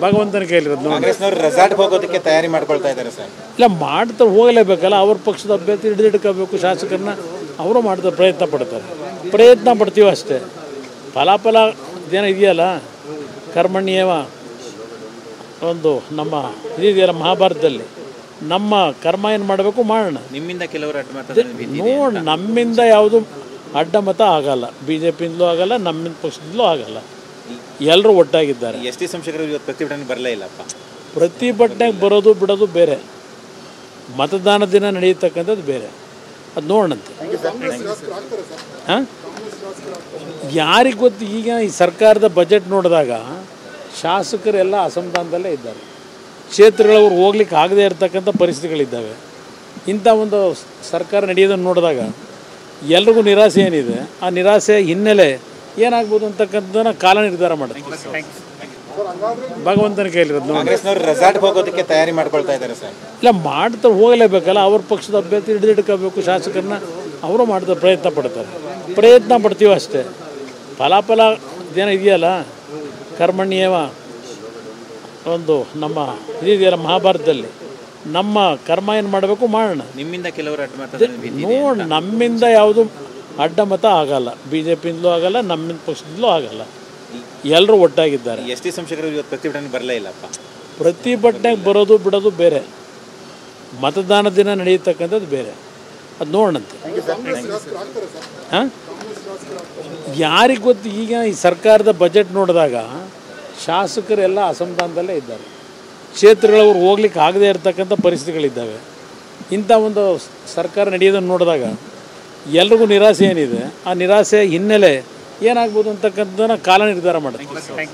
ಭಗವಂತನ ಕೈಲಿರೋದು. ಕಾಂಗ್ರೆಸ್ನವರು ರೆಸಾರ್ಟ್ಗೆ ಹೋಗೋದಕ್ಕೆ ತಯಾರಿ ಮಾಡ್ಕೊಳ್ತಾ ಇದ್ದಾರೆ ಸರ್. ಇಲ್ಲ ಮಾಡ್ತಾ ಹೋಗಲೇಬೇಕಲ್ಲ, ಅವ್ರ ಪಕ್ಷದ ಅಭ್ಯರ್ಥಿ ಹಿಡಿದಿಡ್ಕೋಬೇಕು, ಶಾಸಕರನ್ನ ಅವರು ಮಾಡ್ತಾರೆ, ಪ್ರಯತ್ನ ಪಡ್ತೀವಿ ಅಷ್ಟೇ. ಫಲಾಫಲ ಏನೋ ಇದೆಯಲ್ಲ, ಕರ್ಮಣ್ಯೇವ ಒಂದು ನಮ್ಮ ಇದೆಯಲ್ಲ ಮಹಾಭಾರತದಲ್ಲಿ, ನಮ್ಮ ಕರ್ಮ ಏನು ಮಾಡಬೇಕು ಮಾಡೋಣ. ನಿಮ್ಮಿಂದ ಕೆಲವರು ನೋಡಿ, ನಮ್ಮಿಂದ ಯಾವುದು ಅಡ್ಡ ಮತ ಆಗಲ್ಲ, BJP-ಯಿಂದಲೂ ಆಗಲ್ಲ, ನಮ್ಮ ಪಕ್ಷದಿಂದಲೂ ಆಗಲ್ಲ, ಎಲ್ಲರೂ ಒಟ್ಟಾಗಿದ್ದಾರೆ. ಎಸ್ ಟಿ ಸಂಸದರು ಇವತ್ತು ಪ್ರತಿಭಟನೆ ಬರಲೇ ಇಲ್ಲಪ್ಪ. ಪ್ರತಿಭಟನೆಗೆ ಬರೋದು ಬಿಡೋದು ಬೇರೆ, ಮತದಾನ ದಿನ ನಡೆಯತಕ್ಕಂಥದ್ದು ಬೇರೆ, ಅದು ನೋಡೋಣಂತೆ. ಹಾಂ, ಯಾರಿಗೆ ಗೊತ್ತು. ಈಗ ಈ ಸರ್ಕಾರದ ಬಜೆಟ್ ನೋಡಿದಾಗ ಶಾಸಕರೆಲ್ಲ ಅಸಮಾಧಾನದಲ್ಲೇ ಇದ್ದಾರೆ, ಕ್ಷೇತ್ರಗಳವ್ರು ಹೋಗ್ಲಿಕ್ಕೆ ಆಗದೇ ಇರತಕ್ಕಂಥ ಪರಿಸ್ಥಿತಿಗಳಿದ್ದಾವೆ. ಇಂಥ ಒಂದು ಸರ್ಕಾರ ನಡೆಯೋದನ್ನು ನೋಡಿದಾಗ ಎಲ್ರಿಗೂ ನಿರಾಸೆ ಏನಿದೆ, ಆ ನಿರಾಸೆ ಹಿನ್ನೆಲೆ ಏನಾಗ್ಬೋದು ಅಂತಕ್ಕಂಥದ್ದನ್ನು ಕಾಲ ನಿರ್ಧಾರ ಮಾಡುತ್ತೆ. ಭಗವಂತನ ಕೈಲಿರೋದು. ಕಾಂಗ್ರೆಸ್ನವರು ರೆಸಾರ್ಟ್ಗೆ ಹೋಗೋದಕ್ಕೆ ತಯಾರಿ ಮಾಡ್ಕೊಳ್ತಾ ಇದ್ದಾರೆ ಸರ್. ಇಲ್ಲ ಮಾಡ್ತಾ ಹೋಗಲೇಬೇಕಲ್ಲ, ಅವ್ರ ಪಕ್ಷದ ಅಭ್ಯರ್ಥಿ ಹಿಡಿದಿಡ್ಕೋಬೇಕು, ಶಾಸಕರನ್ನ ಅವರು ಮಾಡ್ತಾರೆ, ಪ್ರಯತ್ನ ಪಡ್ತೀವಿ ಅಷ್ಟೇ. ಫಲಾಫಲ ಏನೋ ಇದೆಯಲ್ಲ, ಕರ್ಮಣ್ಯೇವ ಒಂದು ನಮ್ಮ ಇದೆಯಲ್ಲ ಮಹಾಭಾರತದಲ್ಲಿ, ನಮ್ಮ ಕರ್ಮ ಏನು ಮಾಡಬೇಕು ಮಾಡೋಣ. ನಿಮ್ಮಿಂದ ಕೆಲವರು ನೋಡಿ, ನಮ್ಮಿಂದ ಯಾವುದು ಅಡ್ಡ ಮತ ಆಗಲ್ಲ, BJP-ಯಿಂದಲೂ ಆಗಲ್ಲ, ನಮ್ಮ ಪಕ್ಷದಿಂದಲೂ ಆಗಲ್ಲ, ಎಲ್ಲರೂ ಒಟ್ಟಾಗಿದ್ದಾರೆ. ಎಸ್ ಟಿ ಸಂಸದರು ಇವತ್ತು ಪ್ರತಿಭಟನೆ ಬರಲೇ ಇಲ್ಲಪ್ಪ. ಪ್ರತಿಭಟನೆಗೆ ಬರೋದು ಬಿಡೋದು ಬೇರೆ, ಮತದಾನ ದಿನ ನಡೆಯತಕ್ಕಂಥದ್ದು ಬೇರೆ, ಅದು ನೋಡೋಣಂತೆ. ಹಾಂ, ಯಾರಿಗೆ ಗೊತ್ತು. ಈಗ ಈ ಸರ್ಕಾರದ ಬಜೆಟ್ ನೋಡಿದಾಗ ಶಾಸಕರೆಲ್ಲ ಅಸಮಾಧಾನದಲ್ಲೇ ಇದ್ದಾರೆ, ಕ್ಷೇತ್ರಗಳವ್ರು ಹೋಗ್ಲಿಕ್ಕೆ ಆಗದೇ ಇರತಕ್ಕಂಥ ಪರಿಸ್ಥಿತಿಗಳಿದ್ದಾವೆ. ಇಂಥ ಒಂದು ಸರ್ಕಾರ ನಡೆಯೋದನ್ನು ನೋಡಿದಾಗ ಎಲ್ರಿಗೂ ನಿರಾಸೆ ಏನಿದೆ, ಆ ನಿರಾಸೆ ಹಿನ್ನೆಲೆ ಏನಾಗ್ಬೋದು ಅಂತಕ್ಕಂಥದ್ದನ್ನು ಕಾಲ ನಿರ್ಧಾರ ಮಾಡುತ್ತೆ.